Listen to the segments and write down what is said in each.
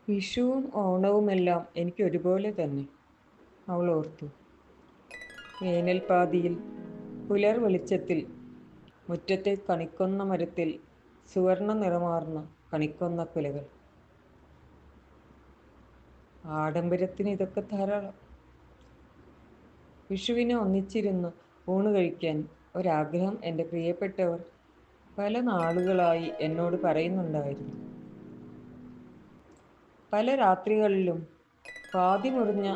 വിഷുവും ഓണവുമെല്ലാം എനിക്ക് ഒരുപോലെ തന്നെ, അവൾ ഓർത്തു. വേനൽപ്പാതിയിൽ പുലർ വെളിച്ചത്തിൽ മുറ്റത്തെ കണിക്കൊന്ന മരത്തിൽ സുവർണ നിറമാർന്ന കണിക്കൊന്ന കുലകൾ. ആഡംബരത്തിന് ഇതൊക്കെ ധാരാളം. വിഷുവിന് ഒന്നിച്ചിരുന്ന് ഊണ് കഴിക്കാൻ ഒരാഗ്രഹം എൻ്റെ പ്രിയപ്പെട്ടവർ പല നാളുകളായി എന്നോട് പറയുന്നുണ്ടായിരുന്നു. പല രാത്രികളിലും പാതി മുറിഞ്ഞ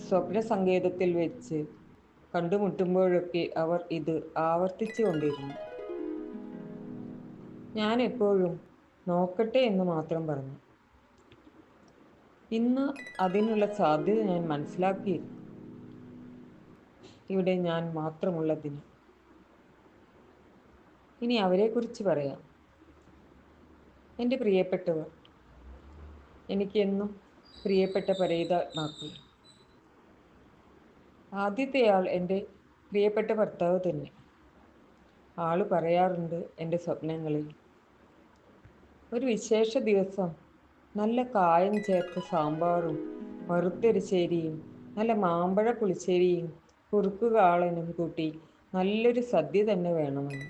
സ്വപ്ന സങ്കേതത്തിൽ വെച്ച് കണ്ടുമുട്ടുമ്പോഴൊക്കെ അവർ ഇത് ആവർത്തിച്ചു കൊണ്ടിരുന്നു. ഞാൻ എപ്പോഴും നോക്കട്ടെ എന്ന് മാത്രം പറഞ്ഞു. ഇന്ന് അതിനുള്ള സാധ്യത ഞാൻ മനസ്സിലാക്കിയിരുന്നു. ഇവിടെ ഞാൻ മാത്രമുള്ളതിന്. ഇനി അവരെക്കുറിച്ച് പറയാം. എൻ്റെ പ്രിയപ്പെട്ടവർ, എനിക്കെന്നും പ്രിയപ്പെട്ട പരേതാത്മാക്കൾ. ആദ്യത്തെയാൾ എൻ്റെ പ്രിയപ്പെട്ട ഭർത്താവ് തന്നെ. ആള് പറയാറുണ്ട് എൻ്റെ സ്വപ്നങ്ങളിൽ, ഒരു വിശേഷ ദിവസം നല്ല കായം ചേർത്ത സാമ്പാറും വറുത്തെരിശ്ശേരിയും നല്ല മാമ്പഴ പുളിശ്ശേരിയും കുറുക്ക് കാളനും കൂട്ടി നല്ലൊരു സദ്യ തന്നെ വേണമെന്ന്.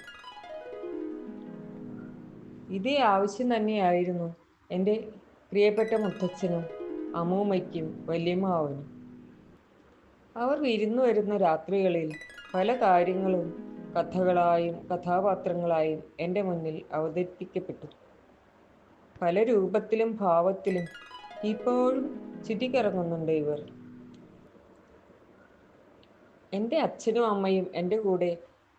ഇതേ ആവശ്യം തന്നെയായിരുന്നു എൻ്റെ പ്രിയപ്പെട്ട മുത്തച്ഛനും അമ്മൂമ്മയ്ക്കും വല്യമ്മാവനും. അവർ വിരുന്നു വരുന്ന രാത്രികളിൽ പല കാര്യങ്ങളും കഥകളായും കഥാപാത്രങ്ങളായും എൻ്റെ മുന്നിൽ അവതരിപ്പിക്കപ്പെട്ടു. പല രൂപത്തിലും ഭാവത്തിലും ഇപ്പോഴും ചുറ്റിക്കറങ്ങുന്നുണ്ട് ഇവർ. എൻ്റെ അച്ഛനും അമ്മയും എൻ്റെ കൂടെ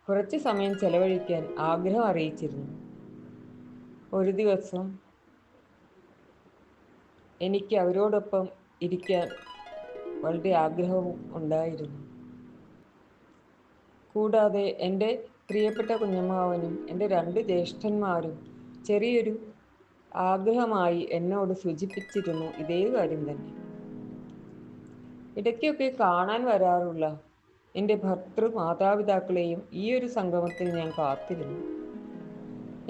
കുറച്ച് സമയം ചെലവഴിക്കാൻ ആഗ്രഹം അറിയിച്ചിരുന്നു. ഒരു ദിവസം എനിക്ക് അവരോടൊപ്പം ഇരിക്കാൻ വളരെ ആഗ്രഹവും ഉണ്ടായിരുന്നു. കൂടാതെ എൻ്റെ പ്രിയപ്പെട്ട കുഞ്ഞമ്മാവനും എൻ്റെ 2 ജ്യേഷ്ഠന്മാരും ചെറിയൊരു ആഗ്രഹമായി എന്നോട് സൂചിപ്പിച്ചിരുന്നു ഇതേ കാര്യം തന്നെ. ഇടയ്ക്കൊക്കെ കാണാൻ വരാറുള്ള എൻ്റെ ഭർത്തൃ മാതാപിതാക്കളെയും ഈ ഒരു സംഗമത്തിൽ ഞാൻ കാത്തിരുന്നു.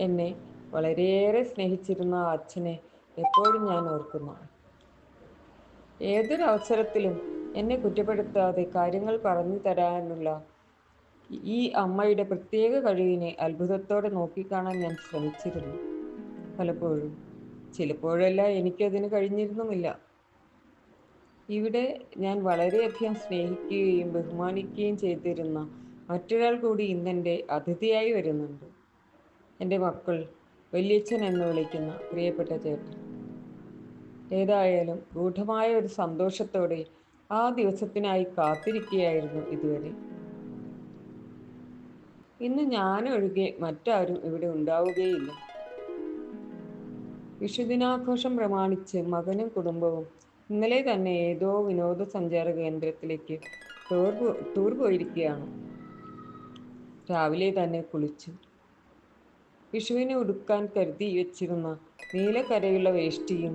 എന്നെ വളരെയേറെ സ്നേഹിച്ചിരുന്ന ആ അച്ഛനെ എപ്പോഴും ഞാൻ ഓർക്കുന്നു. ഏതൊരവസരത്തിലും എന്നെ കുറ്റപ്പെടുത്താതെ കാര്യങ്ങൾ പറഞ്ഞു തരാനുള്ള ഈ അമ്മയുടെ പ്രത്യേക കഴിവിനെ അത്ഭുതത്തോടെ നോക്കിക്കാണാൻ ഞാൻ ശ്രമിച്ചിരുന്നു. പലപ്പോഴും, ചിലപ്പോഴെല്ലാം എനിക്കതിന് കഴിഞ്ഞിരുന്നുമില്ല. ഇവിടെ ഞാൻ വളരെയധികം സ്നേഹിക്കുകയും ബഹുമാനിക്കുകയും ചെയ്തിരുന്ന മറ്റൊരാൾ കൂടി ഇന്നെൻ്റെ അതിഥിയായി വരുന്നുണ്ട്. എൻ്റെ മക്കൾ വല്യച്ഛൻ എന്ന് വിളിക്കുന്ന പ്രിയപ്പെട്ട ചേട്ടൻ. ഏതായാലും ഗൂഢമായ ഒരു സന്തോഷത്തോടെ ആ ദിവസത്തിനായി കാത്തിരിക്കുകയായിരുന്നു ഇതുവരെ. ഇന്ന് ഞാനൊഴികെ മറ്റാരും ഇവിടെ ഉണ്ടാവുകയില്ല. വിഷുദിനാഘോഷം പ്രമാണിച്ച് മകനും കുടുംബവും ഇന്നലെ തന്നെ ഏതോ വിനോദസഞ്ചാര കേന്ദ്രത്തിലേക്ക് ടൂർ പോയിരിക്കുകയാണ്. രാവിലെ തന്നെ കുളിച്ചു. വിഷുവിന് ഉടുക്കാൻ കരുതി വെച്ചിരുന്ന നീലക്കരയുള്ള വേഷ്ടിയും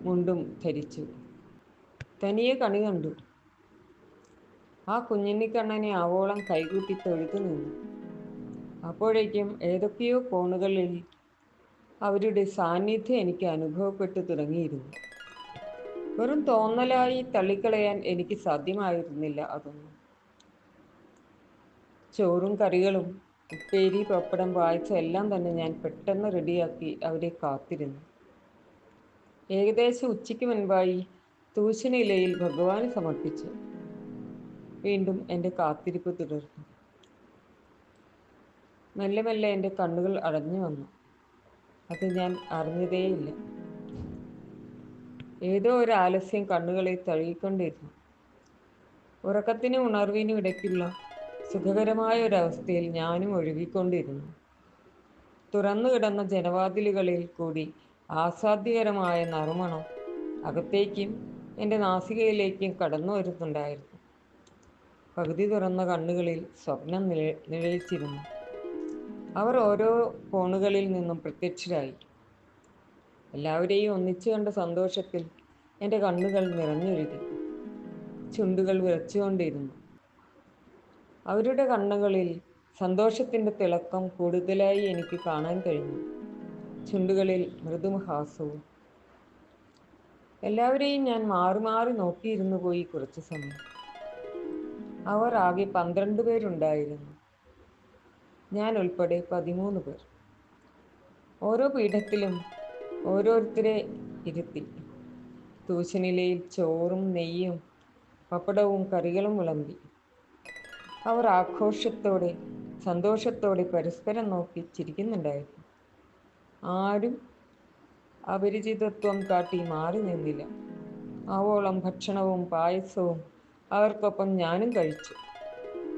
മുണ്ടും ധരിച്ചു. തനിയെ കണി കണ്ടു. ആ കുഞ്ഞിക്കണ്ണനെ ആവോളം കൈകൂട്ടി തൊഴുതു നിന്നു. അപ്പോഴേക്കും ഏതൊക്കെയോ കോണുകളിൽ അവരുടെ സാന്നിധ്യം എനിക്ക് അനുഭവപ്പെട്ടു തുടങ്ങിയിരുന്നു. വെറും തോന്നലായി തള്ളിക്കളയാൻ എനിക്ക് സാധ്യമായിരുന്നില്ല അതൊന്നും. ചോറും കറികളും ഉപ്പേരി പപ്പടം പായസം എല്ലാം തന്നെ ഞാൻ പെട്ടെന്ന് റെഡിയാക്കി അവരെ കാത്തിരുന്നു. ഏകദേശം ഉച്ചയ്ക്ക് മുൻപായി തൂശനിലയിൽ ഭഗവാന് സമർപ്പിച്ചു. വീണ്ടും എൻ്റെ കാത്തിരിപ്പ് തുടർന്നു. മെല്ലെ മെല്ലെ എൻ്റെ കണ്ണുകൾ അടഞ്ഞു വന്നു. അത് ഞാൻ അറിഞ്ഞതേയില്ല. ഏതോ ഒരു ആലസ്യം കണ്ണുകളെ തഴുകിക്കൊണ്ടിരുന്നു. ഉറക്കത്തിനും ഉണർവിനും ഇടയ്ക്കുള്ള സുഖകരമായ ഒരവസ്ഥയിൽ ഞാനും ഒഴുകിക്കൊണ്ടിരുന്നു. തുറന്നു കിടന്ന ജനവാതിലുകളിൽ കൂടി ആസ്വാദ്യകരമായ നറുമണം അകത്തേക്കും എൻ്റെ നാസികയിലേക്കും കടന്നു വരുന്നുണ്ടായിരുന്നു. പകുതി തുറന്ന കണ്ണുകളിൽ സ്വപ്നം നിഴലിച്ചിരുന്നു. അവർ ഓരോ കോണുകളിൽ നിന്നും പ്രത്യക്ഷരായി. എല്ലാവരെയും ഒന്നിച്ചു കണ്ട സന്തോഷത്തിൽ എൻ്റെ കണ്ണുകൾ നിറഞ്ഞൊഴുകി. ചുണ്ടുകൾ വിറച്ചുകൊണ്ടിരുന്നു. അവരുടെ കണ്ണുകളിൽ സന്തോഷത്തിൻ്റെ തിളക്കം കൂടുതലായി എനിക്ക് കാണാൻ കഴിഞ്ഞു. ചുണ്ടുകളിൽ മൃദുഹാസവും. എല്ലാവരെയും ഞാൻ മാറി മാറി നോക്കിയിരുന്നു പോയി കുറച്ചു സമയം. അവർ ആകെ 12 പേരുണ്ടായിരുന്നു. ഞാൻ ഉൾപ്പെടെ 13 പേർ. ഓരോ പീഠത്തിലും ഓരോരുത്തരെ ഇരുത്തി. തൂശനിലയിൽ ചോറും നെയ്യും പപ്പടവും കറികളും വിളമ്പി. അവർ ആഘോഷത്തോടെ സന്തോഷത്തോടെ പരസ്പരം നോക്കി ചിരിക്കുന്നുണ്ടായിരുന്നു. ആരും അപരിചിതത്വം കാട്ടി മാറി നിന്നില്ല. ആവോളം ഭക്ഷണവും പായസവും അവർക്കൊപ്പം ഞാനും കഴിച്ചു.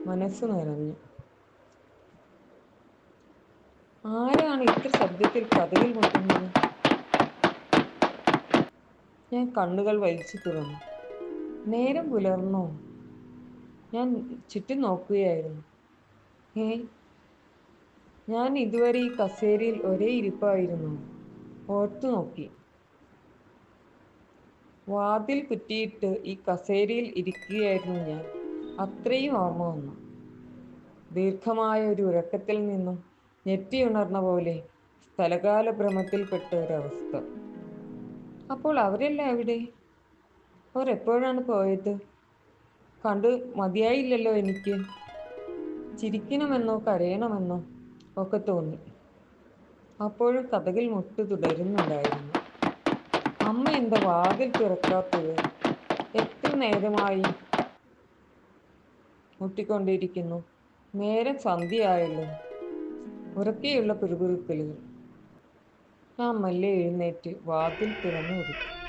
മനസ്സു നിറഞ്ഞു. ആരാണ് ഇത്ര ശബ്ദത്തിൽ കതകിൽ മുട്ടുന്നത്? ഞാൻ കണ്ണുകൾ വലിച്ചു തുറന്നു. നേരം പുലർന്നോ? ഞാൻ ചുറ്റും നോക്കുകയായിരുന്നു. ഞാൻ ഇതുവരെ ഈ കസേരയിൽ ഒരേ ഇരിപ്പായിരുന്നു. ഓർത്തു നോക്കി. വാതിൽ കുറ്റിയിട്ട് ഈ കസേരയിൽ ഇരിക്കുകയായിരുന്നു ഞാൻ. അത്രയും ഓർമ്മ വന്നു. ദീർഘമായ ഒരു ഉറക്കത്തിൽ നിന്നും ഞെട്ടിയുണർന്ന പോലെ സ്ഥലകാല ഭ്രമത്തിൽപ്പെട്ട ഒരവസ്ഥ. അപ്പോൾ അവരെല്ലാം എവിടെ? അവർ എപ്പോഴാണ് പോയത്? കണ്ടു മതിയായില്ലല്ലോ എനിക്ക്. ചിരിക്കണമെന്നോ കരയണമെന്നോ ഒക്കെ തോന്നി. അപ്പോഴും കതകിൽ മുട്ട് തുടരുന്നുണ്ടായിരുന്നു. അമ്മ എന്താ വാതിൽ തുറക്കാത്തത്? എത്ര നേരമായി മുട്ടിക്കൊണ്ടിരിക്കുന്നു. നേരം സന്ധ്യയായല്ലോ. ഉറക്കെയുള്ള പിറുപിറുക്കലുകൾ. ഞാൻ മെല്ലെ എഴുന്നേറ്റ് വാതിൽ തുറന്നു കൊടുത്തു.